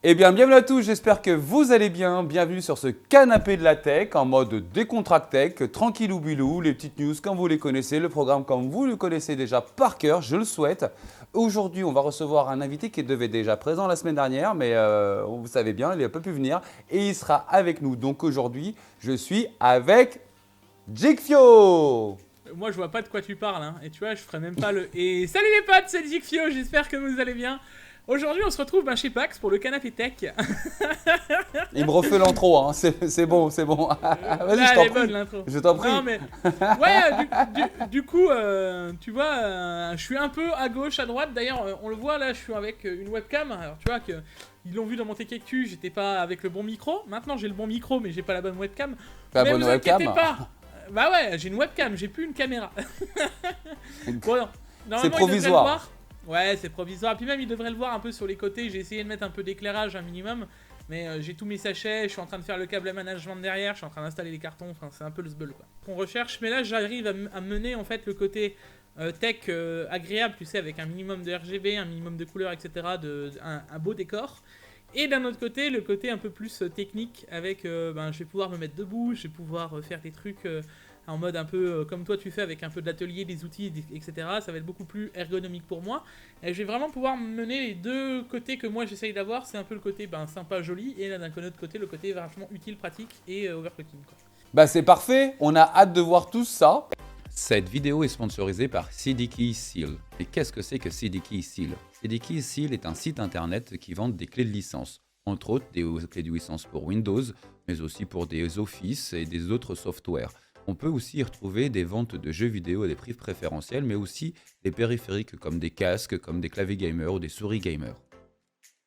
Eh bien, bienvenue à tous, j'espère que vous allez bien. Bienvenue sur ce canapé de la tech en mode décontractech, tranquillou bilou, les petites news comme vous les connaissez, le programme comme vous le connaissez déjà par cœur, je le souhaite. Aujourd'hui, on va recevoir un invité qui devait déjà présent la semaine dernière, mais vous savez bien, il n'a pas pu venir et il sera avec nous. Donc aujourd'hui, je suis avec Jigfio. Moi, je vois pas de quoi tu parles, hein. Et tu vois, je ferai même pas le. Et salut les potes, c'est Jigfio, j'espère que vous allez bien. Aujourd'hui, on se retrouve chez Pax pour le canapé tech. Il me refait l'intro, hein. C'est bon, c'est bon. Vas-y, Là, je t'en elle est prie. bonne l'intro. Je t'en prie. Non, mais. Ouais, du coup, tu vois, je suis un peu à gauche, à droite. D'ailleurs, on le voit là, je suis avec une webcam. Alors, tu vois que. Ils l'ont vu dans mon Tech Actu, j'étais pas avec le bon micro. Maintenant, j'ai le bon micro, mais j'ai pas la bonne webcam. Pas Mais bonne vous webcam. inquiétez pas. Bah ouais, j'ai une webcam, j'ai plus une caméra. Bon, non. C'est Normalement, il devrait le provisoire. voir. Ouais, c'est provisoire. Puis même, il devrait le voir un peu sur les côtés. J'ai essayé de mettre un peu d'éclairage, un minimum. Mais j'ai tous mes sachets, je suis en train de faire le câble management derrière, je suis en train d'installer les cartons, enfin c'est un peu le sbull quoi. On recherche, mais là j'arrive à mener en fait le côté tech agréable, tu sais, avec un minimum de RGB, un minimum de couleurs, etc., un beau décor. Et d'un autre côté, le côté un peu plus technique, avec je vais pouvoir me mettre debout, je vais pouvoir faire des trucs en mode un peu comme toi tu fais, avec un peu de l'atelier, des outils, etc. Ça va être beaucoup plus ergonomique pour moi. Et je vais vraiment pouvoir mener les deux côtés que moi j'essaye d'avoir. C'est un peu le côté sympa, joli, et là d'un autre côté, le côté vachement utile, pratique et overclocking, quoi. Bah c'est parfait, on a hâte de voir tout ça. Cette vidéo est sponsorisée par CDKey Seal. Et qu'est-ce que c'est que CDKey Seal? CDKey Seal est un site internet qui vend des clés de licence, entre autres des clés de licence pour Windows, mais aussi pour des Office et des autres softwares. On peut aussi y retrouver des ventes de jeux vidéo à des prix préférentiels, mais aussi des périphériques comme des casques, comme des claviers gamer ou des souris gamer.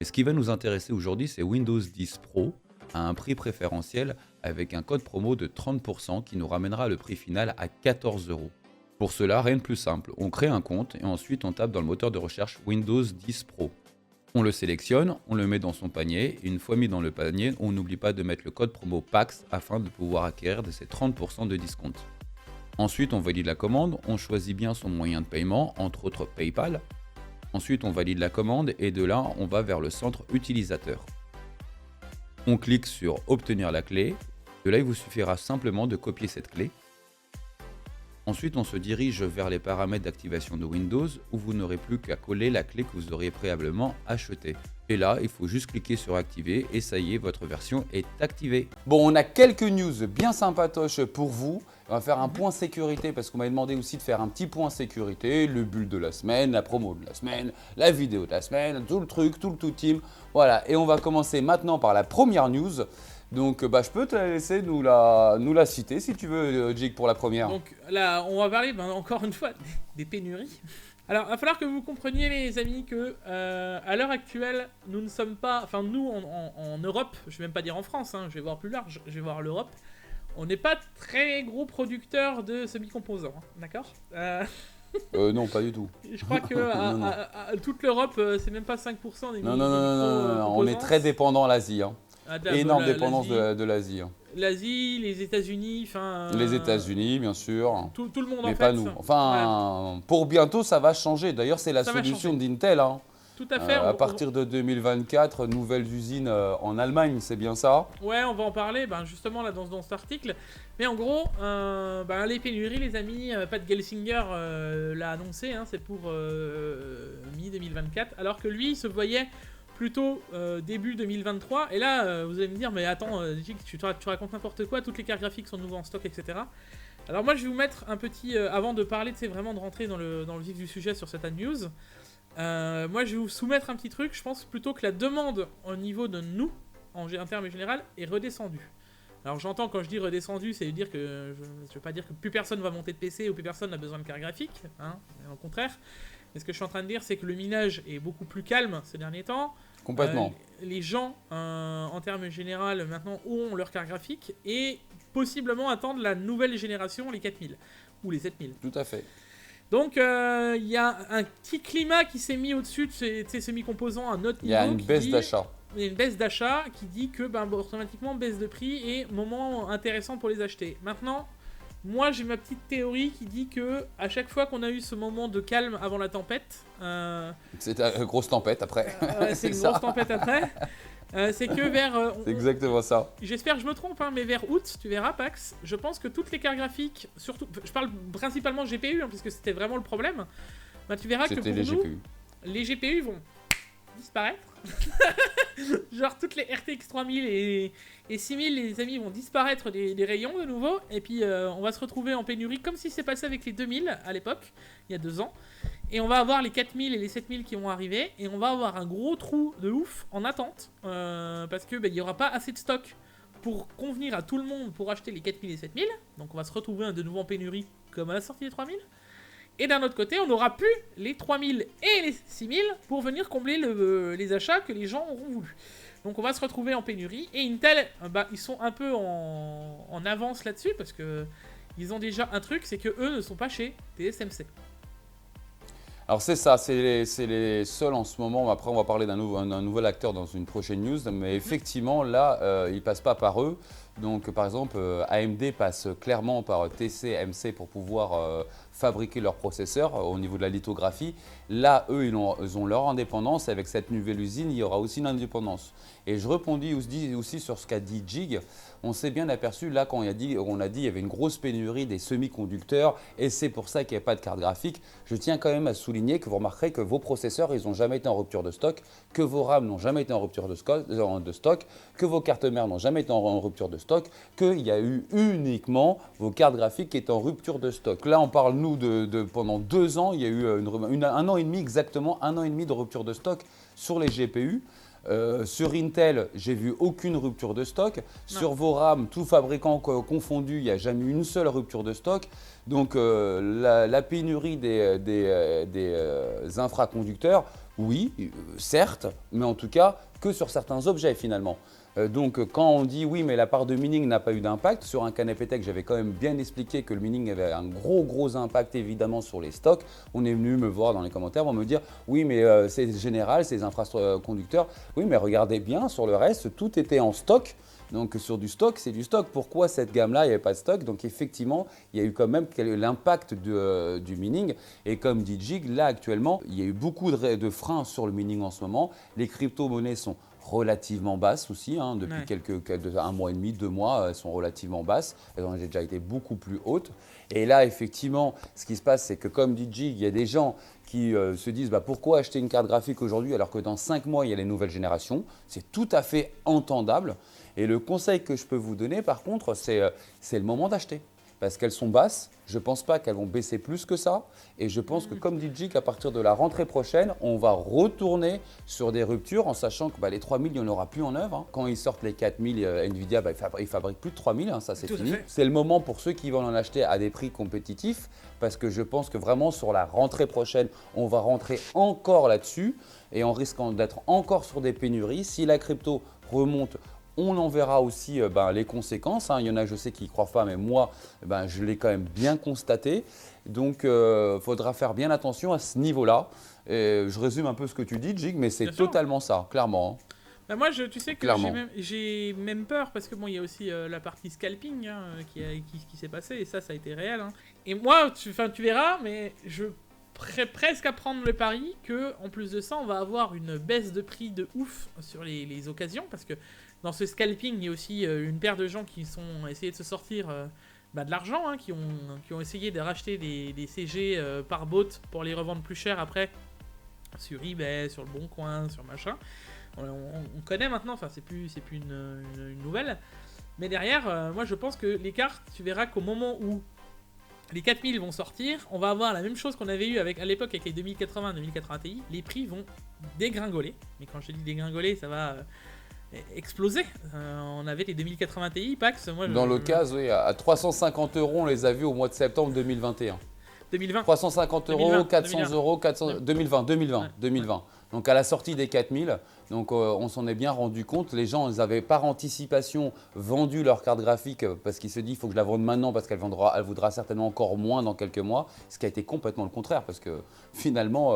Et ce qui va nous intéresser aujourd'hui, c'est Windows 10 Pro à un prix préférentiel avec un code promo de 30% qui nous ramènera le prix final à 14 €. Pour cela, rien de plus simple, on crée un compte et ensuite on tape dans le moteur de recherche Windows 10 Pro. On le sélectionne, on le met dans son panier, et une fois mis dans le panier, on n'oublie pas de mettre le code promo PAX afin de pouvoir acquérir de ces 30% de discount. Ensuite, on valide la commande, on choisit bien son moyen de paiement, entre autres PayPal. Ensuite, on valide la commande et de là, on va vers le centre utilisateur. On clique sur Obtenir la clé. De là, il vous suffira simplement de copier cette clé. Ensuite, on se dirige vers les paramètres d'activation de Windows où vous n'aurez plus qu'à coller la clé que vous auriez préalablement achetée. Et là, il faut juste cliquer sur Activer et ça y est, votre version est activée. Bon, on a quelques news bien sympatoches pour vous. On va faire un point sécurité parce qu'on m'a demandé aussi de faire un petit point sécurité, le bulle de la semaine, la promo de la semaine, la vidéo de la semaine, tout le truc, tout le tout team. Voilà, et on va commencer maintenant par la première news. Donc je peux te la laisser nous la citer si tu veux, Jig, pour la première. Donc là, on va parler encore une fois des pénuries. Alors, il va falloir que vous compreniez, les amis, que à l'heure actuelle, nous ne sommes pas. Enfin, nous, en Europe, je vais même pas dire en France, hein, je vais voir plus large, je vais voir l'Europe. On n'est pas très gros producteurs de semi-composants, hein, d'accord Non, pas du tout. Je crois que à toute l'Europe, c'est même pas 5% des Non, on est très dépendant de l'Asie. Hein. Énorme dépendance de l'Asie. Hein. L'Asie, les États-Unis, enfin. Les États-Unis, bien sûr. Tout le monde mais en fait. pas nous. Enfin, ouais. Pour bientôt, ça va changer. D'ailleurs, c'est la solution d'Intel. Hein. Tout à fait. À partir de 2024, nouvelles usines en Allemagne, c'est bien ça? Ouais, on va en parler justement là dans cet article. Mais en gros, les pénuries, les amis, Pat Gelsinger l'a annoncé, hein, c'est pour mi-2024, alors que lui, il se voyait plutôt début 2023. Et là, vous allez me dire, mais attends, tu racontes n'importe quoi, toutes les cartes graphiques sont de nouveau en stock, etc. Alors moi, je vais vous mettre un petit... avant de parler, vraiment de rentrer dans le vif du sujet sur cette news, moi, je vais vous soumettre un petit truc. Je pense plutôt que la demande au niveau de nous, en termes général, est redescendue. Alors j'entends quand je dis redescendu, c'est dire que... Je veux pas dire que plus personne va monter de PC ou plus personne n'a besoin de carte graphique, hein, au contraire. Mais ce que je suis en train de dire, c'est que le minage est beaucoup plus calme ces derniers temps. Complètement. Les gens, en termes généraux, maintenant ont leur carte graphique et possiblement attendent la nouvelle génération, les 4000 ou les 7000. Tout à fait. Donc il y a un petit climat qui s'est mis au-dessus de ces semi-composants à notre niveau. Il y a une baisse d'achat. Il y a une baisse d'achat qui dit que automatiquement baisse de prix et moment intéressant pour les acheter. Maintenant, moi j'ai ma petite théorie qui dit que à chaque fois qu'on a eu ce moment de calme avant la tempête, c'est une grosse tempête après. c'est une grosse tempête après. C'est que vers... C'est exactement ça. J'espère que je me trompe, hein, mais vers août, tu verras, Pax, je pense que toutes les cartes graphiques, surtout... Je parle principalement GPU, hein, puisque c'était vraiment le problème. Bah, tu verras que pour les nous, GPU. les GPU vont disparaître. Genre toutes les RTX 3000 et 6000, les amis, vont disparaître des rayons de nouveau. Et puis on va se retrouver en pénurie, comme si c'est passé avec les 2000 à l'époque, il y a 2 ans. Et on va avoir les 4000 et les 7000 qui vont arriver. Et on va avoir un gros trou de ouf en attente. Parce que il n'y aura pas assez de stock pour convenir à tout le monde pour acheter les 4000 et 7000. Donc on va se retrouver de nouveau en pénurie comme à la sortie des 3000. Et d'un autre côté, on n'aura plus les 3000 et les 6000 pour venir combler les achats que les gens auront voulu. Donc on va se retrouver en pénurie. Et Intel, ils sont un peu en avance là-dessus parce que ils ont déjà un truc, c'est que eux ne sont pas chez TSMC. Alors c'est ça, c'est les seuls en ce moment. Après, on va parler d'un nouvel acteur dans une prochaine news. Mais effectivement, là, ils ne passent pas par eux. Donc par exemple, AMD passe clairement par TSMC pour pouvoir fabriquer leurs processeurs au niveau de la lithographie. Là, eux, ils ont leur indépendance. Avec cette nouvelle usine, il y aura aussi une indépendance. Et je rebondis aussi sur ce qu'a dit Jig. On s'est bien aperçu là quand on a dit qu'il y avait une grosse pénurie des semi-conducteurs et c'est pour ça qu'il n'y a pas de carte graphique. Je tiens quand même à souligner que vous remarquerez que vos processeurs, ils n'ont jamais été en rupture de stock, que vos RAM n'ont jamais été en rupture de stock, que vos cartes mères n'ont jamais été en rupture de stock, qu'il y a eu uniquement vos cartes graphiques qui étaient en rupture de stock. Là, on parle, nous, pendant 2 ans, il y a eu un an et demi exactement, un an et demi de rupture de stock sur les GPU. Sur Intel, j'ai vu aucune rupture de stock. Non. Sur vos RAM, tout fabricant confondu, il n'y a jamais eu une seule rupture de stock. Donc la pénurie des infraconducteurs, oui, certes, mais en tout cas que sur certains objets finalement. Donc quand on dit oui mais la part de mining n'a pas eu d'impact, sur un canapé tech j'avais quand même bien expliqué que le mining avait un gros impact évidemment sur les stocks. On est venu me voir dans les commentaires pour me dire oui mais c'est général, c'est les infraconducteurs. Oui mais regardez bien sur le reste, tout était en stock. Donc sur du stock, c'est du stock. Pourquoi cette gamme-là, il n'y avait pas de stock? Donc effectivement, il y a eu quand même l'impact du mining. Et comme dit Jig, là actuellement, il y a eu beaucoup de freins sur le mining en ce moment. Les crypto-monnaies sont relativement basses aussi, hein, depuis un mois et demi, 2 mois, elles sont relativement basses. Elles ont déjà été beaucoup plus hautes. Et là, effectivement, ce qui se passe, c'est que comme dit Jig, il y a des gens qui se disent pourquoi acheter une carte graphique aujourd'hui alors que dans 5 mois, il y a les nouvelles générations. C'est tout à fait entendable. Et le conseil que je peux vous donner, par contre, c'est le moment d'acheter. Parce qu'elles sont basses, je ne pense pas qu'elles vont baisser plus que ça. Et je pense que, comme dit Jig, à partir de la rentrée prochaine, on va retourner sur des ruptures en sachant que les 3000, il n'y en aura plus en œuvre. Hein. Quand ils sortent les 4000, Nvidia, ils fabriquent plus de 3000, hein, ça c'est fini. C'est le moment pour ceux qui veulent en acheter à des prix compétitifs. Parce que je pense que vraiment sur la rentrée prochaine, on va rentrer encore là-dessus. Et en risquant d'être encore sur des pénuries, si la crypto remonte, on en verra aussi les conséquences. Hein. Il y en a, je sais, qui n'y croient pas, mais moi, je l'ai quand même bien constaté. Donc, il faudra faire bien attention à ce niveau-là. Et je résume un peu ce que tu dis, Jig, mais c'est totalement ça, clairement. Hein. Moi, tu sais que j'ai même peur parce que il y a aussi la partie scalping qui s'est passée et ça a été réel. Hein. Et moi, tu verras, mais je prêt presque à prendre le pari que, en plus de ça, on va avoir une baisse de prix de ouf sur les occasions parce que dans ce scalping, il y a aussi une paire de gens qui sont essayés de se sortir de l'argent, hein, qui ont essayé de racheter des CG par bot pour les revendre plus cher après sur eBay, sur le Bon Coin, sur machin. On connaît maintenant, enfin c'est plus une nouvelle. Mais derrière, moi je pense que les cartes, tu verras qu'au moment où les 4000 vont sortir, on va avoir la même chose qu'on avait eu à l'époque avec les 2080, 2080 Ti. Les prix vont dégringoler. Mais quand je dis dégringoler, ça va exploser. On avait les 2080 Ti, Pax. Dans l'occasion, oui, à 350 €, on les a vus au mois de septembre 2021. 2020. 350 €, 2020, 400 €, 400... 2020. Donc à la sortie des 4000, donc on s'en est bien rendu compte. Les gens, ils n'avaient par anticipation vendu leur carte graphique parce qu'ils se disent il faut que je la vende maintenant parce qu'elle vaudra certainement encore moins dans quelques mois. Ce qui a été complètement le contraire parce que finalement,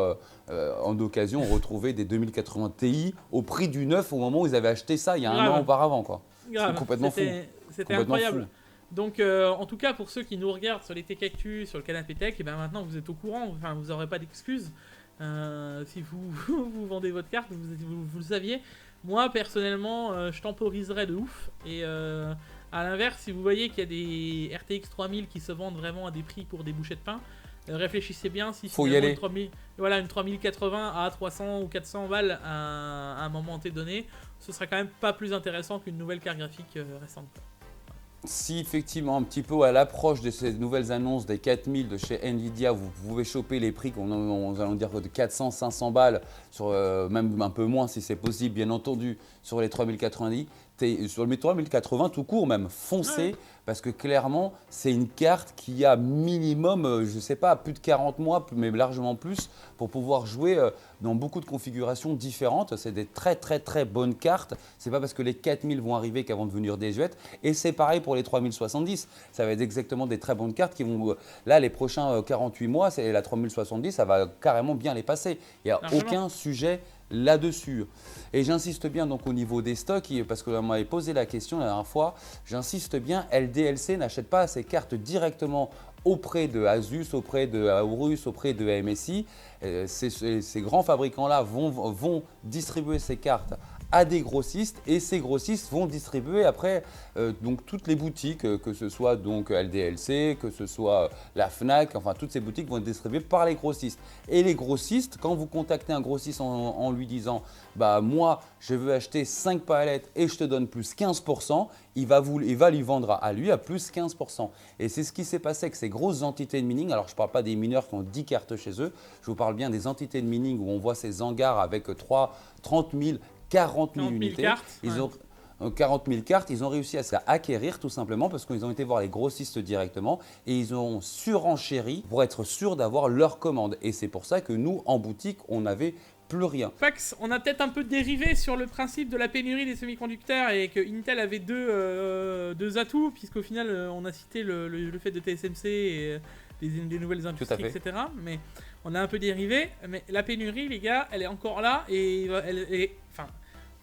en occasion, on retrouvait des 2080 Ti au prix du neuf au moment où ils avaient acheté ça il y a un an auparavant. Quoi. C'est complètement fou. C'était incroyable. Donc, en tout cas, pour ceux qui nous regardent sur les Tech Actu, sur le canapé Tech, et maintenant vous êtes au courant, enfin, vous n'aurez pas d'excuses. Si vous vendez votre carte, vous le saviez. Moi, personnellement, je temporiserais de ouf. Et à l'inverse, si vous voyez qu'il y a des RTX 3000 qui se vendent vraiment à des prix pour des bouchées de pain, réfléchissez bien si Faut y finalement aller. une 3080 à 300 ou 400 balles à un moment T donné, ce sera quand même pas plus intéressant qu'une nouvelle carte graphique récente. Si effectivement, un petit peu à l'approche de ces nouvelles annonces des 4000 de chez Nvidia, vous pouvez choper les prix qu'on allons dire de 400-500 balles, sur, même un peu moins si c'est possible, bien entendu, sur les 3090, sur les 3080 tout court même, foncez, Ouais. parce que clairement, c'est une carte qui a minimum, je ne sais pas, plus de 40 mois, mais largement plus, pour pouvoir jouer dans beaucoup de configurations différentes. C'est des très très très bonnes cartes. C'est pas parce que les 4000 vont arriver qu'elles vont devenir désuètes. Et c'est pareil pour les 3070. Ça va être exactement des très bonnes cartes qui vont. Là, les prochains 48 mois, c'est la 3070, ça va carrément bien les passer. Il n'y a Largement. aucun sujet là-dessus. Et j'insiste bien donc au niveau des stocks, parce que on m'avait posé la question la dernière fois, j'insiste bien, LDLC n'achète pas ces cartes directement auprès de Asus, auprès de Aorus, auprès de MSI. Ces grands fabricants-là vont distribuer ces cartes à des grossistes et ces grossistes vont distribuer après donc toutes les boutiques, que ce soit donc LDLC, que ce soit la Fnac, enfin toutes ces boutiques vont être distribuées par les grossistes. Et les grossistes, quand vous contactez un grossiste en lui disant bah moi je veux acheter 5 palettes et je te donne plus 15%, il va lui vendre à lui à plus 15%. Et c'est ce qui s'est passé avec ces grosses entités de mining. Alors je ne parle pas des mineurs qui ont 10 cartes chez eux, je vous parle bien des entités de mining où on voit ces hangars avec 30 000, 40 000 unités. Cartes, Ils ont 40 000 cartes, ils ont réussi à s'acquérir tout simplement parce qu'ils ont été voir les grossistes directement et ils ont surenchéri pour être sûrs d'avoir leur commande. Et c'est pour ça que nous, en boutique, on n'avait plus rien. Fax, on a peut-être un peu dérivé sur le principe de la pénurie des semi-conducteurs et que Intel avait deux atouts, puisqu'au final, on a cité le fait de TSMC et des nouvelles industries, etc. Mais on a un peu dérivé. Mais la pénurie, les gars, elle est encore là et enfin,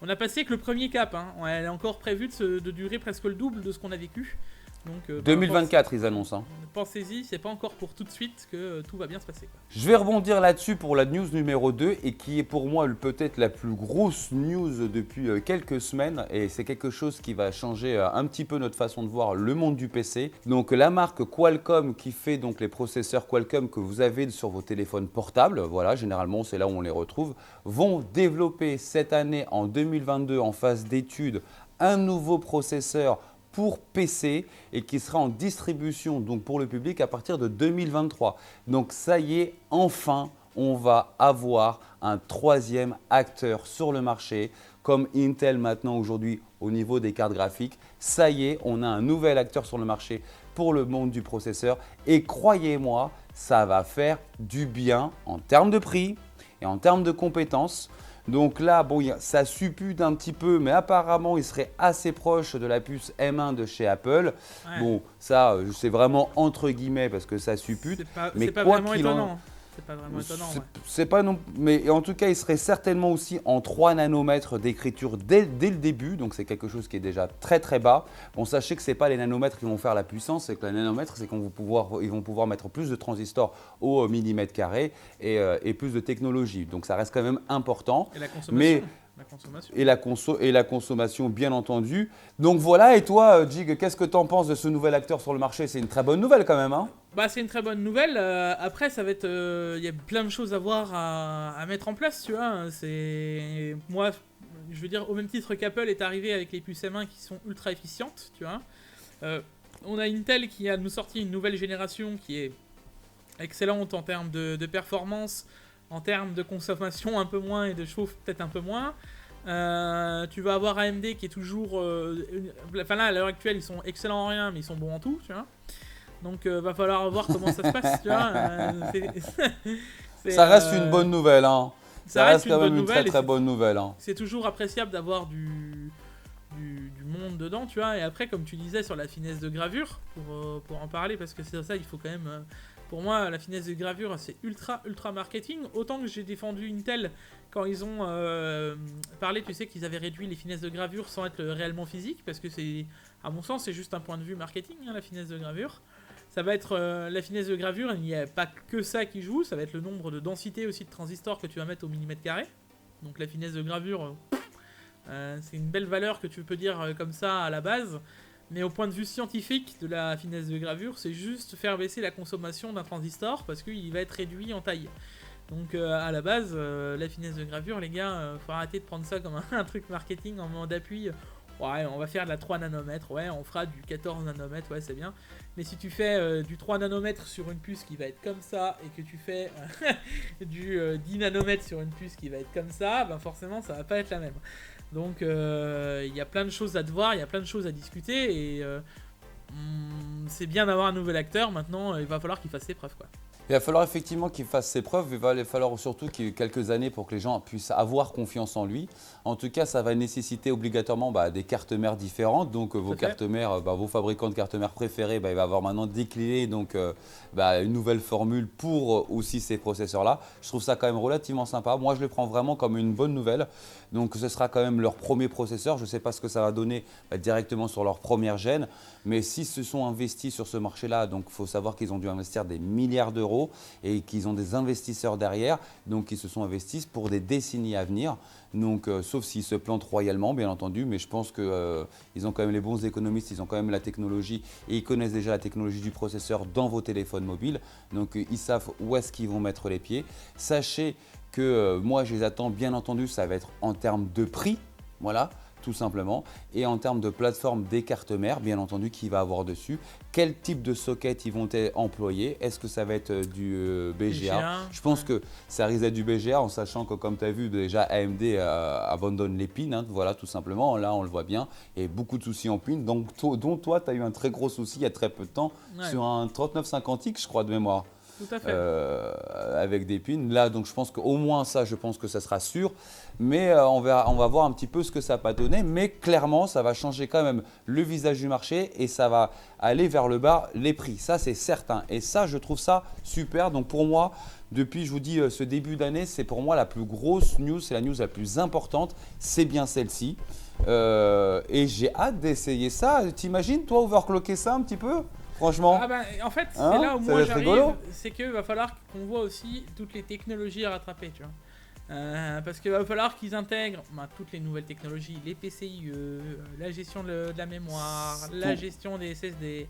on a passé que le premier cap. Hein. Elle est encore prévue de durer presque le double de ce qu'on a vécu. Donc, 2024, ils annoncent. Hein. Pensez-y, c'est pas encore pour tout de suite que tout va bien se passer. Quoi. Je vais rebondir là-dessus pour la news numéro 2 et qui est pour moi peut-être la plus grosse news depuis quelques semaines et c'est quelque chose qui va changer un petit peu notre façon de voir le monde du PC. Donc la marque Qualcomm qui fait donc les processeurs Qualcomm que vous avez sur vos téléphones portables, voilà, généralement c'est là où on les retrouve, vont développer cette année en 2022 en phase d'étude un nouveau processeur pour PC et qui sera en distribution donc pour le public à partir de 2023. Donc ça y est, enfin, on va avoir un troisième acteur sur le marché comme Intel maintenant aujourd'hui au niveau des cartes graphiques. Ça y est, on a un nouvel acteur sur le marché pour le monde du processeur et croyez-moi, ça va faire du bien en termes de prix et en termes de compétences. Donc là, bon, ça suppute un petit peu, mais apparemment, il serait assez proche de la puce M1 de chez Apple. Ouais. Bon, ça, c'est vraiment entre guillemets parce que ça suppute. C'est pas vraiment étonnant. C'est pas vraiment étonnant. C'est pas non, mais en tout cas, il serait certainement aussi en 3 nanomètres d'écriture dès le début. Donc c'est quelque chose qui est déjà très très bas. Bon, sachez que c'est pas les nanomètres qui vont faire la puissance, c'est que les nanomètres, c'est ils vont pouvoir mettre plus de transistors au millimètre carré et plus de technologie. Donc ça reste quand même important. Et la consommation. Et la consommation, bien entendu. Donc voilà, et toi, Jig, qu'est-ce que tu en penses de ce nouvel acteur sur le marché? C'est une très bonne nouvelle quand même, hein? Bah, c'est une très bonne nouvelle. Après, ça va être, y a plein de choses à voir, à mettre en place, tu vois. C'est moi, je veux dire, au même titre qu'Apple est arrivé avec les puces M1 qui sont ultra efficientes, tu vois. On a Intel qui a nous sorti une nouvelle génération qui est excellente en termes de performance, en termes de consommation un peu moins et de chauffe peut-être un peu moins. Tu vas avoir AMD qui est toujours... Enfin là, à l'heure actuelle, ils sont excellents en rien, mais ils sont bons en tout, tu vois. Donc, va falloir voir comment ça se passe, tu vois. Ça reste une bonne nouvelle, hein. Ça reste quand même une très très bonne nouvelle. Hein. C'est toujours appréciable d'avoir du monde dedans, tu vois. Et après, comme tu disais, sur la finesse de gravure, pour en parler, parce que c'est ça, il faut quand même... Pour moi, la finesse de gravure, c'est ultra marketing. Autant que j'ai défendu Intel quand ils ont parlé, tu sais, qu'ils avaient réduit les finesses de gravure sans être réellement physique, parce que c'est, à mon sens, c'est juste un point de vue marketing, hein, la finesse de gravure. Ça va être la finesse de gravure, il n'y a pas que ça qui joue, ça va être le nombre de densité aussi de transistors que tu vas mettre au millimètre carré. Donc la finesse de gravure, C'est une belle valeur que tu peux dire comme ça à la base. Mais au point de vue scientifique de la finesse de gravure, c'est juste faire baisser la consommation d'un transistor parce qu'il va être réduit en taille. Donc à la base, la finesse de gravure, les gars, faut arrêter de prendre ça comme un truc marketing en mode d'appui. Ouais, on va faire de la 3 nanomètres, ouais, on fera du 14 nanomètres, ouais, c'est bien. Mais si tu fais du 3 nanomètres sur une puce qui va être comme ça, et que tu fais du 10 nanomètres sur une puce qui va être comme ça, ben forcément, ça va pas être la même. Donc, il y a plein de choses à devoir, il y a plein de choses à discuter, et c'est bien d'avoir un nouvel acteur. Maintenant, il va falloir qu'il fasse ses preuves, quoi. Il va falloir effectivement qu'il fasse ses preuves, il va falloir surtout qu'il y ait quelques années pour que les gens puissent avoir confiance en lui. En tout cas, ça va nécessiter obligatoirement des cartes mères différentes. Donc vos cartes mères, vos fabricants de cartes mères préférés, il va y avoir maintenant décliné une nouvelle formule pour aussi ces processeurs-là. Je trouve ça quand même relativement sympa. Moi, je le prends vraiment comme une bonne nouvelle. Donc ce sera quand même leur premier processeur. Je ne sais pas ce que ça va donner directement sur leur première gène. Mais s'ils se sont investis sur ce marché-là, donc il faut savoir qu'ils ont dû investir des milliards d'euros et qu'ils ont des investisseurs derrière, donc ils se sont investis pour des décennies à venir. Donc, sauf s'ils se plantent royalement, bien entendu, mais je pense qu'ils ont quand même les bons économistes, ils ont quand même la technologie et ils connaissent déjà la technologie du processeur dans vos téléphones mobiles. Donc, ils savent où est-ce qu'ils vont mettre les pieds. Sachez que moi, je les attends, bien entendu, ça va être en termes de prix, voilà, tout simplement, et en termes de plateforme des cartes mères, bien entendu, qui va avoir dessus. Quel type de socket ils vont employer? Est-ce que ça va être du BGA? Je pense que ça risque d'être du BGA, en sachant que, comme tu as vu, déjà AMD abandonne les pins, hein, voilà, tout simplement. Là, on le voit bien, et beaucoup de soucis en pins, donc, dont toi, tu as eu un très gros souci il y a très peu de temps sur un 3950X, je crois, de mémoire. Tout à fait. Avec des pins. Là, donc je pense qu'au moins ça, je pense que ça sera sûr. Mais on va voir un petit peu ce que ça va donner. Mais clairement, ça va changer quand même le visage du marché et ça va aller vers le bas les prix. Ça, c'est certain. Et ça, je trouve ça super. Donc pour moi, depuis, je vous dis, ce début d'année, c'est pour moi la plus grosse news. C'est la news la plus importante. C'est bien celle-ci. Et j'ai hâte d'essayer ça. T'imagines, toi, overclocker ça un petit peu? Franchement. En fait, c'est là où moi j'arrive, c'est qu'il va falloir qu'on voit aussi toutes les technologies à rattraper, tu vois. Parce qu'il va falloir qu'ils intègrent toutes les nouvelles technologies, les PCIe, la gestion de la mémoire, la gestion des SSD,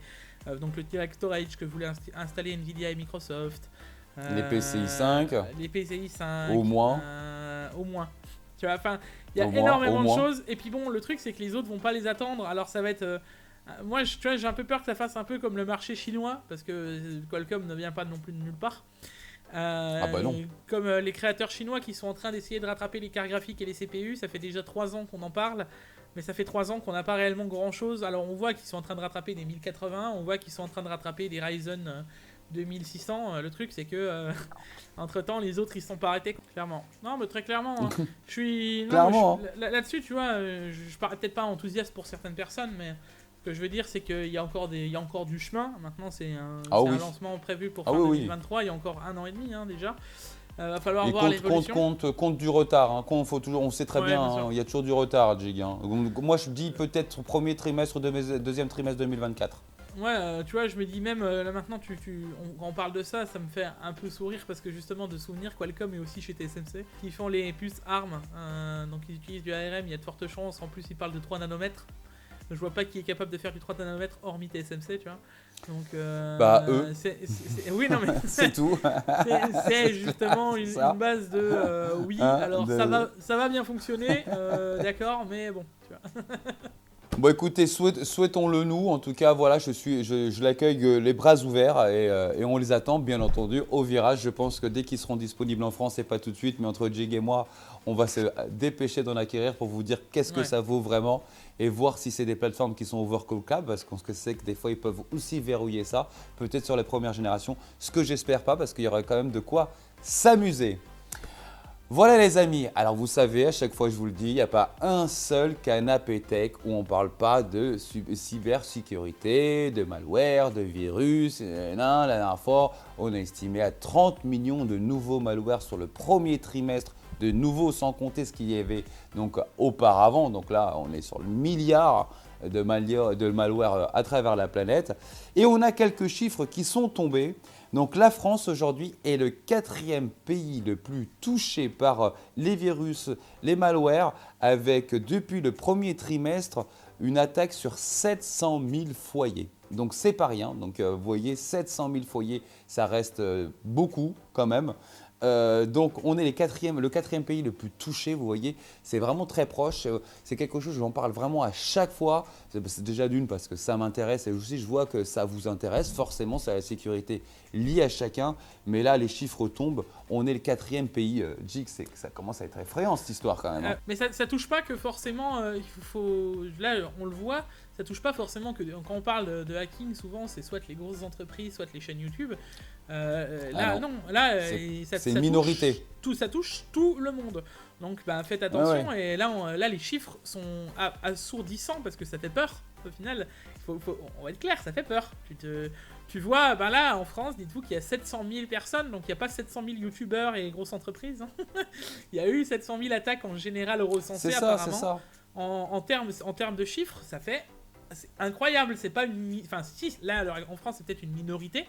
donc le direct storage que voulait installer Nvidia et Microsoft. Les PCI 5. Les PCI 5. Au moins. Au moins. Tu vois, enfin, il y a énormément de choses. Et puis bon, le truc c'est que les autres vont pas les attendre. Alors ça va être... moi, tu vois, j'ai un peu peur que ça fasse un peu comme le marché chinois, parce que Qualcomm ne vient pas non plus de nulle part. Non. Comme les créateurs chinois qui sont en train d'essayer de rattraper les cartes graphiques et les CPU, ça fait déjà 3 ans qu'on en parle, mais ça fait 3 ans qu'on n'a pas réellement grand chose. Alors on voit qu'ils sont en train de rattraper des 1080, on voit qu'ils sont en train de rattraper des Ryzen 2600. Le truc c'est que entre temps les autres ils se sont pas arrêtés, clairement. Non mais très clairement, je suis... Là-dessus tu vois, je parais peut-être pas enthousiaste pour certaines personnes, mais... Ce que je veux dire, c'est qu'il y a encore du chemin. Maintenant, c'est un lancement prévu pour fin 2023. Il y a encore 1 an et demi déjà. Va falloir voir l'évolution. Compte du retard. Hein. On sait très bien, il y a toujours du retard, Jig. Hein. Moi, je dis peut-être premier trimestre, deuxième trimestre 2024. Ouais, tu vois, je me dis même, là maintenant, quand on parle de ça, ça me fait un peu sourire parce que justement, de souvenir, Qualcomm est aussi chez TSMC, qui font les puces ARM. Donc, ils utilisent du ARM, il y a de fortes chances. En plus, ils parlent de 3 nanomètres. Je vois pas qui est capable de faire du 3 nanomètres hormis TSMC, tu vois. Donc, eux. Oui, non, mais c'est tout. c'est justement une base de oui. Alors, ça va bien fonctionner, d'accord, mais bon, tu vois. Bon, écoutez, souhaitons-le nous. En tout cas, voilà, je l'accueille les bras ouverts et on les attend, bien entendu, au virage. Je pense que dès qu'ils seront disponibles en France, et pas tout de suite, mais entre Jig et moi, on va se dépêcher d'en acquérir pour vous dire qu'est-ce que ça vaut vraiment et voir si c'est des plateformes qui sont overclockables, parce qu'on sait que des fois, ils peuvent aussi verrouiller ça, peut-être sur les premières générations, ce que j'espère pas, parce qu'il y aura quand même de quoi s'amuser. Voilà les amis, alors vous savez, à chaque fois je vous le dis, il n'y a pas un seul canapé tech où on ne parle pas de cybersécurité, de malware, de virus. La dernière fois, on a estimé à 30 millions de nouveaux malwares sur le premier trimestre de nouveau, sans compter ce qu'il y avait donc auparavant. Donc là, on est sur le milliard de malware à travers la planète. Et on a quelques chiffres qui sont tombés. Donc la France aujourd'hui est le 4e pays le plus touché par les virus, les malwares, avec depuis le premier trimestre une attaque sur 700 000 foyers. Donc c'est pas rien. Donc vous voyez, 700 000 foyers, ça reste beaucoup quand même. Donc on est le 4e pays le plus touché, vous voyez, c'est vraiment très proche, c'est quelque chose, j'en parle vraiment à chaque fois, c'est déjà d'une parce que ça m'intéresse et aussi je vois que ça vous intéresse, forcément c'est la sécurité liée à chacun, mais là les chiffres tombent, on est le 4e pays, Jig, ça commence à être effrayant cette histoire quand même. Hein. Mais ça touche pas que forcément, là on le voit, ça touche pas forcément que quand on parle de hacking, souvent c'est soit les grosses entreprises, soit les chaînes YouTube. Là, non, là, c'est une minorité. Ça touche tout le monde. Donc, faites attention. Ouais. Et là, les chiffres sont assourdissants parce que ça fait peur. Au final, on va être clair, ça fait peur. Tu vois, là, en France, dites-vous qu'il y a 700 000 personnes. Donc, il n'y a pas 700 000 youtubeurs et grosses entreprises. Hein. Il y a eu 700 000 attaques en général recensées, apparemment. C'est ça. En termes de chiffres, ça fait... C'est incroyable. C'est pas une... Enfin, si, là, en France, c'est peut-être une minorité.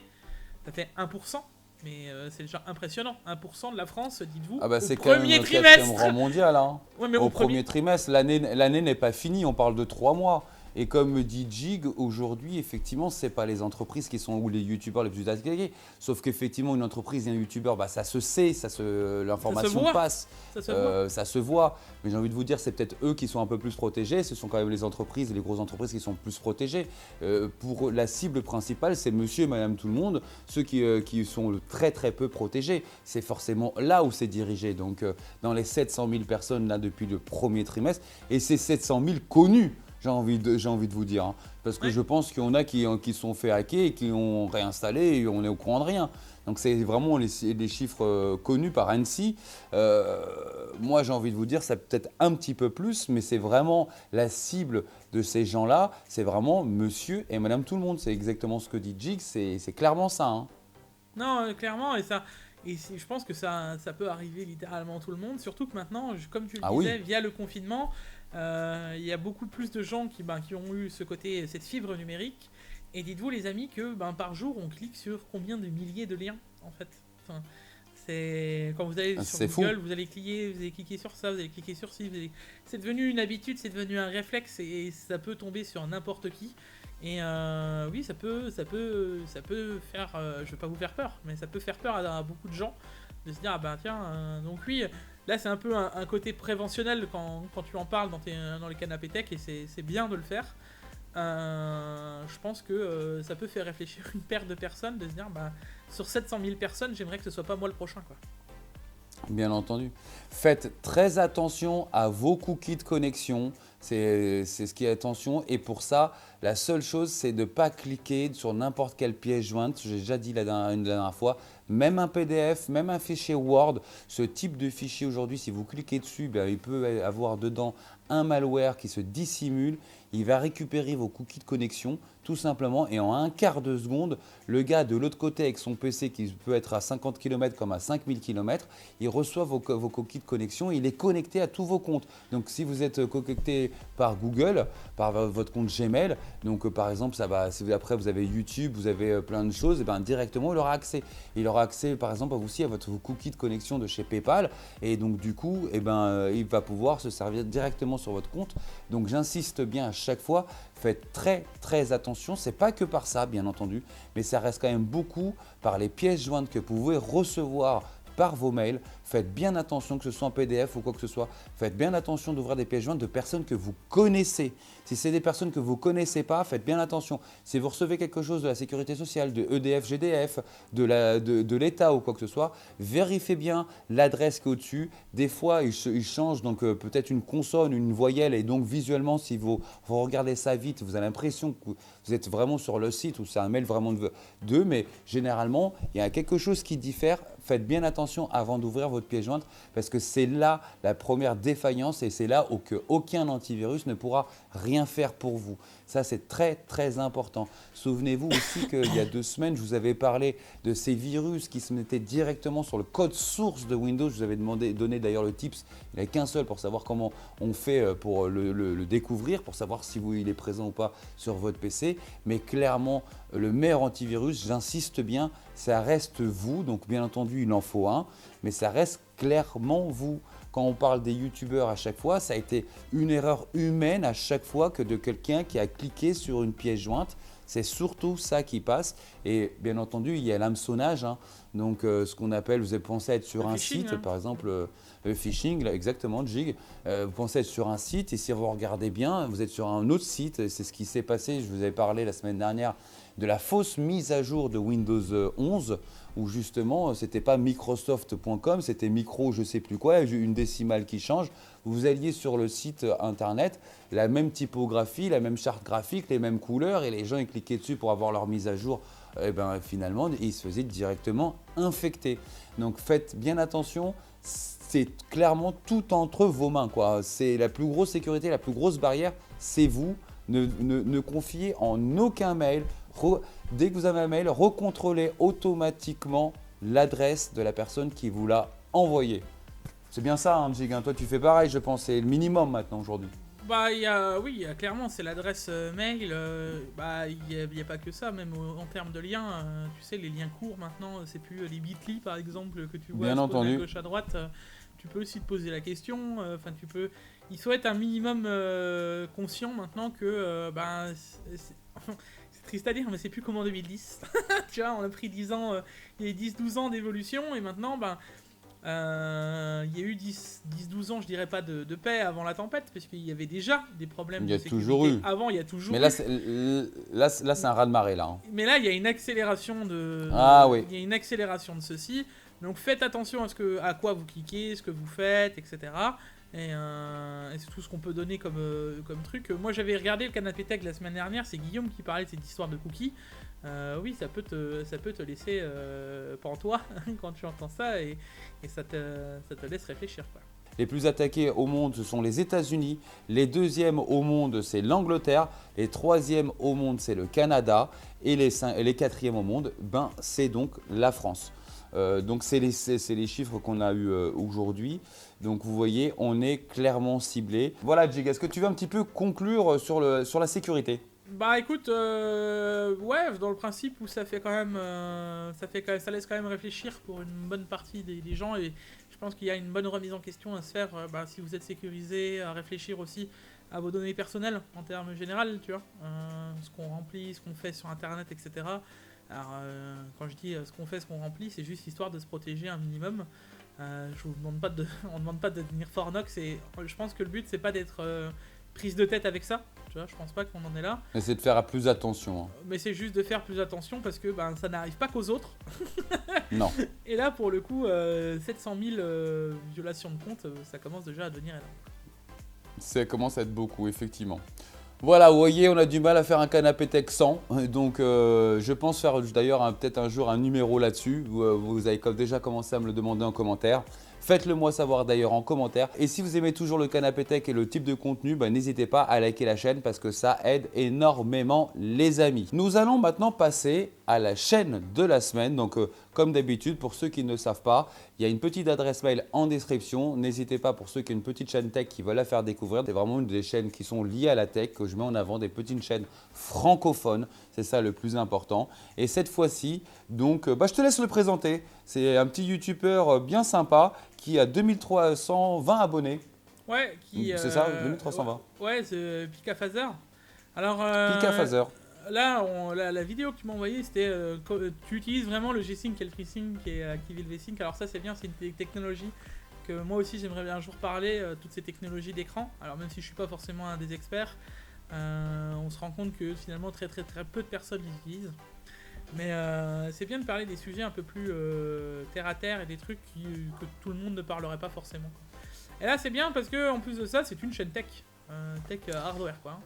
Ça fait 1%, mais c'est déjà impressionnant. 1% de la France, dites-vous, c'est au premier trimestre. C'est le rang mondial. Hein. Ouais, mais au premier trimestre, l'année n'est pas finie, on parle de 3 mois. Et comme me dit Jig, aujourd'hui, effectivement, ce n'est pas les entreprises qui sont ou les youtubeurs les plus attaqués. Sauf qu'effectivement, une entreprise et un youtubeur, ça se sait, l'information passe, ça se voit. Mais j'ai envie de vous dire, c'est peut-être eux qui sont un peu plus protégés. Ce sont quand même les entreprises, les grosses entreprises qui sont plus protégées. Pour la cible principale, c'est monsieur et madame tout le monde, ceux qui sont très très peu protégés. C'est forcément là où c'est dirigé. Donc, dans les 700 000 personnes là depuis le premier trimestre, et c'est 700 000 connus. J'ai envie de vous dire, hein, parce que je pense qu'il y en a qui sont fait hacker et qui ont réinstallé et on est au courant de rien. Donc c'est vraiment les chiffres connus par ANSSI. Moi j'ai envie de vous dire, ça peut-être un petit peu plus, mais c'est vraiment la cible de ces gens-là, c'est vraiment monsieur et madame tout le monde. C'est exactement ce que dit Jig, c'est clairement ça. Hein. Non, clairement, et je pense que ça peut arriver littéralement à tout le monde, surtout que maintenant, comme tu le disais, via le confinement, il y a beaucoup plus de gens qui ont eu cette fibre numérique. Et dites-vous les amis que par jour, on clique sur combien de milliers de liens en fait. Enfin, quand vous allez sur Google, vous allez cliquer sur ça, vous allez cliquer sur ci. C'est devenu une habitude, c'est devenu un réflexe et ça peut tomber sur n'importe qui. Et oui, ça peut faire, je vais pas vous faire peur, mais ça peut faire peur à beaucoup de gens de se dire donc oui, là c'est un peu un côté préventionnel quand tu en parles dans les canapés tech et c'est bien de le faire. Je pense que ça peut faire réfléchir une paire de personnes de se dire sur 700 000 personnes, j'aimerais que ce soit pas moi le prochain quoi. Bien entendu. Faites très attention à vos cookies de connexion. C'est ce qui est attention. Et pour ça, la seule chose, c'est de ne pas cliquer sur n'importe quelle pièce jointe. J'ai déjà dit une dernière fois. Même un PDF, même un fichier Word, ce type de fichier aujourd'hui, si vous cliquez dessus, il peut avoir dedans un malware qui se dissimule. Il va récupérer vos cookies de connexion tout simplement et en un quart de seconde, le gars de l'autre côté avec son PC qui peut être à 50 km comme à 5000 km, il reçoit vos cookies de connexion et il est connecté à tous vos comptes. Donc si vous êtes connecté par Google, par votre compte Gmail, donc par exemple, si après vous avez YouTube, vous avez plein de choses, et directement il aura accès. Il aura accès par exemple aussi à votre cookie de connexion de chez PayPal et donc du coup, il va pouvoir se servir directement sur votre compte. Donc j'insiste bien à chaque fois, faites très très attention, c'est pas que par ça bien entendu, mais ça reste quand même beaucoup par les pièces jointes que vous pouvez recevoir par vos mails. Faites bien attention que ce soit en PDF ou quoi que ce soit. Faites bien attention d'ouvrir des pièces jointes de personnes que vous connaissez. Si c'est des personnes que vous ne connaissez pas, faites bien attention. Si vous recevez quelque chose de la sécurité sociale, de EDF, GDF, de l'État ou quoi que ce soit, vérifiez bien l'adresse qui est au-dessus. Des fois, ils changent donc peut-être une consonne, une voyelle et donc visuellement, si vous regardez ça vite, vous avez l'impression que vous êtes vraiment sur le site ou c'est un mail vraiment d'eux. Mais généralement, il y a quelque chose qui diffère. faites bien attention avant d'ouvrir votre pièce jointe parce que c'est là la première défaillance et c'est là où aucun antivirus ne pourra rien faire pour vous. Ça, c'est très, très important. Souvenez-vous aussi qu'il y a 2 semaines, je vous avais parlé de ces virus qui se mettaient directement sur le code source de Windows. Je vous avais donné d'ailleurs le tips. Il n'y en a qu'un seul pour savoir comment on fait pour le découvrir, pour savoir si il est présent ou pas sur votre PC. Mais clairement, le meilleur antivirus, j'insiste bien, ça reste vous. Donc bien entendu, il en faut un, mais ça reste clairement vous. Quand on parle des youtubeurs à chaque fois, ça a été une erreur humaine à chaque fois que de quelqu'un qui a cliqué sur une pièce jointe. C'est surtout ça qui passe. Et bien entendu, il y a l'hameçonnage. Donc, ce qu'on appelle, vous avez pensé être sur un site, par exemple, le phishing, là, exactement, Jig. Vous pensez être sur un site et si vous regardez bien, vous êtes sur un autre site. C'est ce qui s'est passé. Je vous avais parlé la semaine dernière de la fausse mise à jour de Windows 11 où justement, ce n'était pas Microsoft.com, c'était micro je ne sais plus quoi, une décimale qui change. Vous alliez sur le site internet, la même typographie, la même charte graphique, les mêmes couleurs et les gens ils cliquaient dessus pour avoir leur mise à jour. Et finalement, ils se faisaient directement infecter. Donc faites bien attention, c'est clairement tout entre vos mains, quoi. C'est la plus grosse sécurité, la plus grosse barrière, c'est vous. Ne confiez en aucun mail. Dès que vous avez un mail, recontrôlez automatiquement l'adresse de la personne qui vous l'a envoyé. C'est bien ça, hein, Jig, hein. Toi, tu fais pareil, je pense. C'est le minimum maintenant aujourd'hui. Bah, clairement, c'est l'adresse mail. Il n'y a pas que ça, même en termes de liens. Tu sais, les liens courts maintenant, c'est plus les bit.ly par exemple que tu vois bien entendu. À gauche à droite. Tu peux aussi te poser la question. Il faut être un minimum conscient maintenant que c'est triste à dire, mais c'est plus comme en 2010. Tu vois, on a pris 10 ans, il y a 10-12 ans d'évolution et maintenant, il y a eu 10-12 ans, je dirais pas de paix avant la tempête, parce qu'il y avait déjà des problèmes de sécurité. Toujours eu. Avant, il y a toujours mais eu. Là, c'est un raz-de-marée, là. Mais là, il y a une accélération oui. Il y a une accélération de ceci. Donc faites attention à quoi vous cliquez, ce que vous faites, etc. Et c'est tout ce qu'on peut donner comme truc. Moi, j'avais regardé le Canapé Tech la semaine dernière. C'est Guillaume qui parlait de cette histoire de cookies. Oui, ça peut te laisser pantois quand tu entends ça et ça te laisse réfléchir, quoi. Les plus attaqués au monde, ce sont les États-Unis. Les deuxièmes au monde, c'est l'Angleterre. Les troisièmes au monde, c'est le Canada. Et les quatrièmes au monde, c'est donc la France. Donc c'est les chiffres qu'on a eu aujourd'hui. Donc vous voyez, on est clairement ciblé. Voilà, Jig, est-ce que tu veux un petit peu conclure sur la sécurité ? Bah écoute, ouais, dans le principe où ça laisse quand même réfléchir pour une bonne partie des gens et je pense qu'il y a une bonne remise en question à se faire si vous êtes sécurisé, à réfléchir aussi à vos données personnelles en termes généraux, tu vois, ce qu'on remplit, ce qu'on fait sur internet, etc. Alors quand je dis ce qu'on fait, ce qu'on remplit, c'est juste histoire de se protéger un minimum. Je vous demande pas on demande pas de devenir Fornox et je pense que le but c'est pas d'être prise de tête avec ça, tu vois, je pense pas qu'on en est là. Mais c'est de faire plus attention. Mais c'est juste de faire plus attention parce que ça n'arrive pas qu'aux autres. Non. Et là, pour le coup, 700 000 violations de compte, ça commence déjà à devenir énorme. Ça commence à être beaucoup, effectivement. Voilà, vous voyez, on a du mal à faire un canapé tech sans. Donc, je pense faire d'ailleurs peut-être un jour un numéro là-dessus. Vous avez déjà commencé à me le demander en commentaire. Faites-le moi savoir d'ailleurs en commentaire. Et si vous aimez toujours le canapé tech et le type de contenu, n'hésitez pas à liker la chaîne parce que ça aide énormément les amis. Nous allons maintenant passer à la chaîne de la semaine. Donc comme d'habitude, pour ceux qui ne le savent pas, il y a une petite adresse mail en description. N'hésitez pas pour ceux qui ont une petite chaîne tech qui veulent la faire découvrir. C'est vraiment une des chaînes qui sont liées à la tech que je mets en avant, des petites chaînes francophones. C'est ça le plus important. Et cette fois-ci, donc, je te laisse le présenter. C'est un petit youtubeur bien sympa qui a 2320 abonnés. Ouais, c'est ça, 2320. Ouais, c'est Pika Phaser. Alors, Pika Phaser. Là, la vidéo que tu m'as envoyée, c'était tu utilises vraiment le G-Sync et le FreeSync et activer le V-Sync. Alors ça, c'est bien, c'est une technologie que moi aussi j'aimerais bien un jour parler, toutes ces technologies d'écran. Alors même si je suis pas forcément un des experts, on se rend compte que finalement très peu de personnes les utilisent. Mais c'est bien de parler des sujets un peu plus terre à terre et des trucs que tout le monde ne parlerait pas forcément. Et là, c'est bien parce que en plus de ça, c'est une chaîne tech hardware, quoi.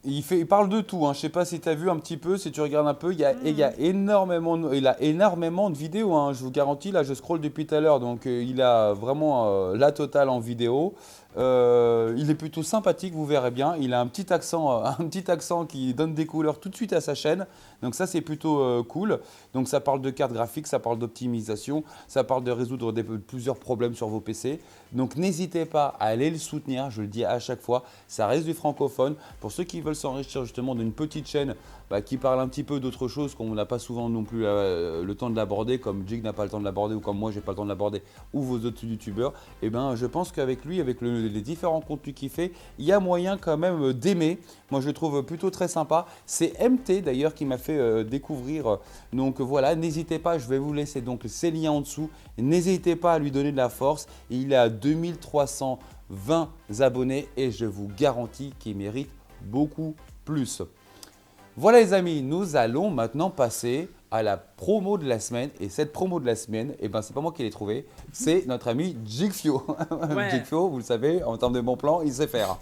Il parle de tout, hein. Je sais pas si tu as vu un petit peu, si tu regardes un peu, il y a énormément, il a énormément de vidéos, hein. Je vous garantis, là je scrolle depuis tout à l'heure, donc il a vraiment la totale en vidéo. Il est plutôt sympathique, vous verrez bien. Il a un petit accent qui donne des couleurs tout de suite à sa chaîne. Donc ça c'est plutôt cool. Donc ça parle de cartes graphiques, ça parle d'optimisation, ça parle de résoudre plusieurs problèmes sur vos PC. Donc n'hésitez pas à aller le soutenir, je le dis à chaque fois. Ça reste du francophone. Pour ceux qui veulent s'enrichir justement d'une petite chaîne qui parle un petit peu d'autre chose qu'on n'a pas souvent non plus le temps de l'aborder, comme Jig n'a pas le temps de l'aborder ou comme moi j'ai pas le temps de l'aborder ou vos autres youtubeurs, et ben je pense qu'avec lui, avec les différents contenus qu'il fait, il y a moyen quand même d'aimer. Moi je le trouve plutôt très sympa. C'est MT d'ailleurs qui m'a fait découvrir. Donc voilà, n'hésitez pas, je vais vous laisser donc ces liens en dessous. N'hésitez pas à lui donner de la force. Il est à 2320 abonnés et je vous garantis qu'il mérite beaucoup plus. Voilà les amis, nous allons maintenant passer à la promo de la semaine. Et cette promo de la semaine, eh ben, c'est pas moi qui l'ai trouvée, c'est notre ami Jigfio. Ouais. Jigfio, vous le savez, en termes de bons plans, il sait faire.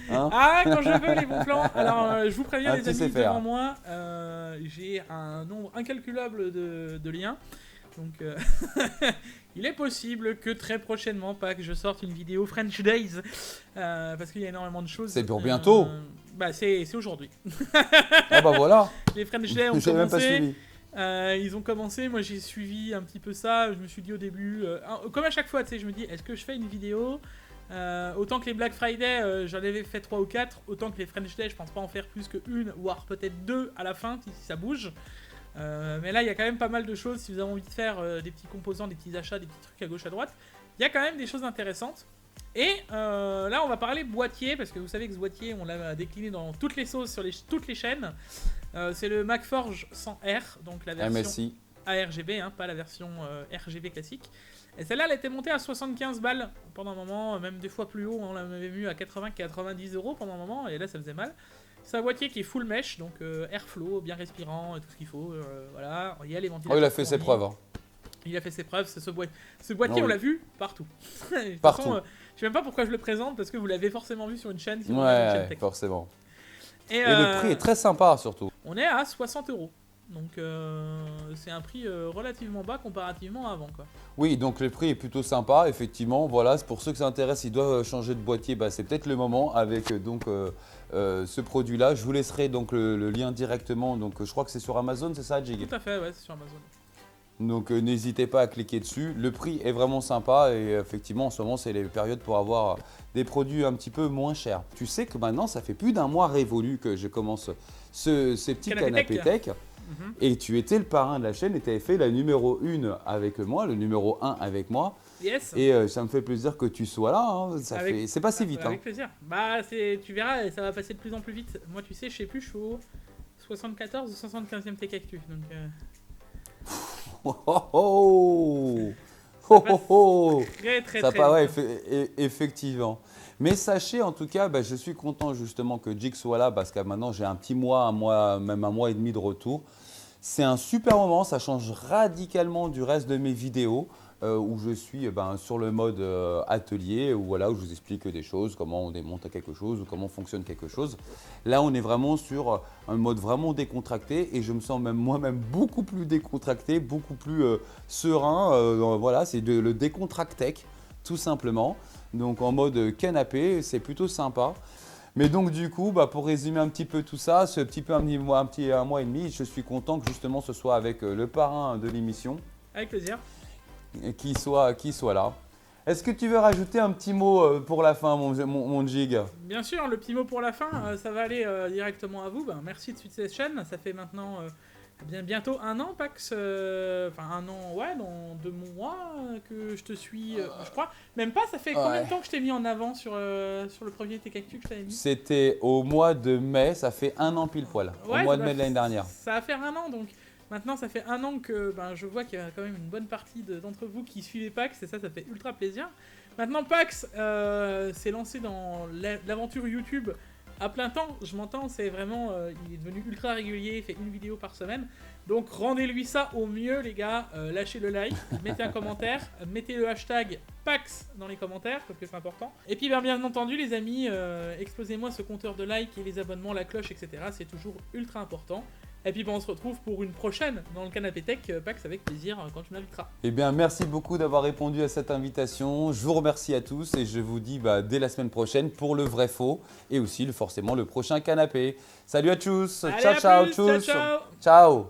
Hein. Ah, quand je veux les bons plans. Alors, je vous préviens, Ah, les tu amis, sais faire. devant moi, j'ai un nombre incalculable de liens. Donc, il est possible que très prochainement, pas que je sorte une vidéo French Days, parce qu'il y a énormément de choses. C'est pour bientôt. C'est aujourd'hui. Ah bah voilà, Les French Days ont j'ai même pas commencé. suivi. Ils ont commencé, moi j'ai suivi un petit peu ça. Je me suis dit au début, comme à chaque fois, tu sais, je me dis, est-ce que je fais une vidéo autant que les Black Friday, j'en avais fait 3 ou 4, autant que les French Day, je pense pas en faire plus qu'une, voire peut-être 2 à la fin, si ça bouge. Mais là, il y a quand même pas mal de choses. Si vous avez envie de faire des petits composants, des petits achats, des petits trucs à gauche, à droite, il y a quand même des choses intéressantes. Et là, on va parler boîtier, parce que vous savez que ce boîtier, on l'a décliné dans toutes les sauces sur toutes les chaînes. C'est le MacForge 100R, donc la version MSI. ARGB, hein, pas la version RGB classique. Et celle-là, elle était montée à 75 balles pendant un moment, même des fois plus haut. On l'avait vu à 80-90 euros pendant un moment, et là, ça faisait mal. C'est un boîtier qui est full mesh, donc airflow, bien respirant, et tout ce qu'il faut. Voilà, il y a les ventilateurs. Oh, il a fait ses fournis. preuves. Hein. Il a fait ses preuves. Ce boîtier, Non, on oui. l'a vu partout. De toute Partout. façon, je sais même pas pourquoi je le présente, parce que vous l'avez forcément vu sur une chaîne. Si vous regardez une chaîne Ouais, tech. forcément. Et le prix est très sympa surtout. on est à 60 euros. Donc c'est un prix relativement bas comparativement à avant, quoi. Oui, donc le prix est plutôt sympa, effectivement. Voilà, c'est pour ceux que ça intéresse, ils doivent changer de boîtier. Bah, c'est peut-être le moment avec ce produit-là. Je vous laisserai donc le lien directement. Donc je crois que c'est sur Amazon, c'est ça, Jig? Tout à fait, ouais, c'est sur Amazon. Donc n'hésitez pas à cliquer dessus. Le prix est vraiment sympa et effectivement en ce moment c'est les périodes pour avoir des produits un petit peu moins chers. Tu sais que maintenant ça fait plus d'un mois révolu que je commence ces petits Canapé canapés tech. Et tu étais le parrain de la chaîne et tu avais fait la numéro 1 avec moi, le numéro 1 avec moi. Yes. Et ça me fait plaisir que tu sois là. Hein. C'est pas si vite. Avec plaisir. Bah, tu verras, ça va passer de plus en plus vite. Moi, tu sais, je sais plus, je suis au 74 ou 75e Tech Actu. Donc, Oh oh oh oh oh oh. très très Ça très pas, ouais, vite. effectivement. Mais sachez en tout cas, je suis content justement que Jig soit là parce que maintenant j'ai un petit mois, même un mois et demi de retour. C'est un super moment, ça change radicalement du reste de mes vidéos où je suis sur le mode atelier où je vous explique des choses, comment on démonte quelque chose ou comment fonctionne quelque chose. Là, on est vraiment sur un mode vraiment décontracté et je me sens même moi-même beaucoup plus décontracté, beaucoup plus serein. Voilà, c'est le décontract tech tout simplement. Donc en mode canapé, c'est plutôt sympa. Mais donc du coup, pour résumer un petit peu tout ça, ce petit peu un mois et demi, je suis content que justement ce soit avec le parrain de l'émission Avec plaisir. qui soit là. Est-ce que tu veux rajouter un petit mot pour la fin, mon Jig? Bien sûr, le petit mot pour la fin, ça va aller directement à vous. Merci de suivre cette chaîne. Ça fait maintenant bientôt un an, Pax. Enfin, un an, ouais, dans 2 mois que je te suis. Je crois. Même pas, ça fait combien de temps que je t'ai mis en avant sur le premier Tech Actu que je t'avais mis? C'était au mois de mai, ça fait un an pile poil. Ouais, au mois de mai de l'année dernière. Ça va faire un an, donc maintenant ça fait un an que je vois qu'il y a quand même une bonne partie d'entre vous qui suivez Pax, et ça fait ultra plaisir. Maintenant Pax s'est lancé dans l'aventure YouTube à plein temps, je m'entends, c'est vraiment, il est devenu ultra régulier, il fait une vidéo par semaine. Donc rendez-lui ça au mieux les gars, lâchez le like, mettez un commentaire, mettez le hashtag PAX dans les commentaires parce que c'est important. Et puis bien entendu les amis, explosez-moi ce compteur de likes et les abonnements, la cloche, etc. C'est toujours ultra important. Et puis on se retrouve pour une prochaine dans le Canapé Tech, PAX avec plaisir quand tu m'inviteras. Eh bien, merci beaucoup d'avoir répondu à cette invitation. Je vous remercie à tous et je vous dis dès la semaine prochaine pour le vrai faux et aussi forcément le prochain canapé. Salut à tous. Allez, Ciao, à ciao, plus, tchuss. ciao. Ciao.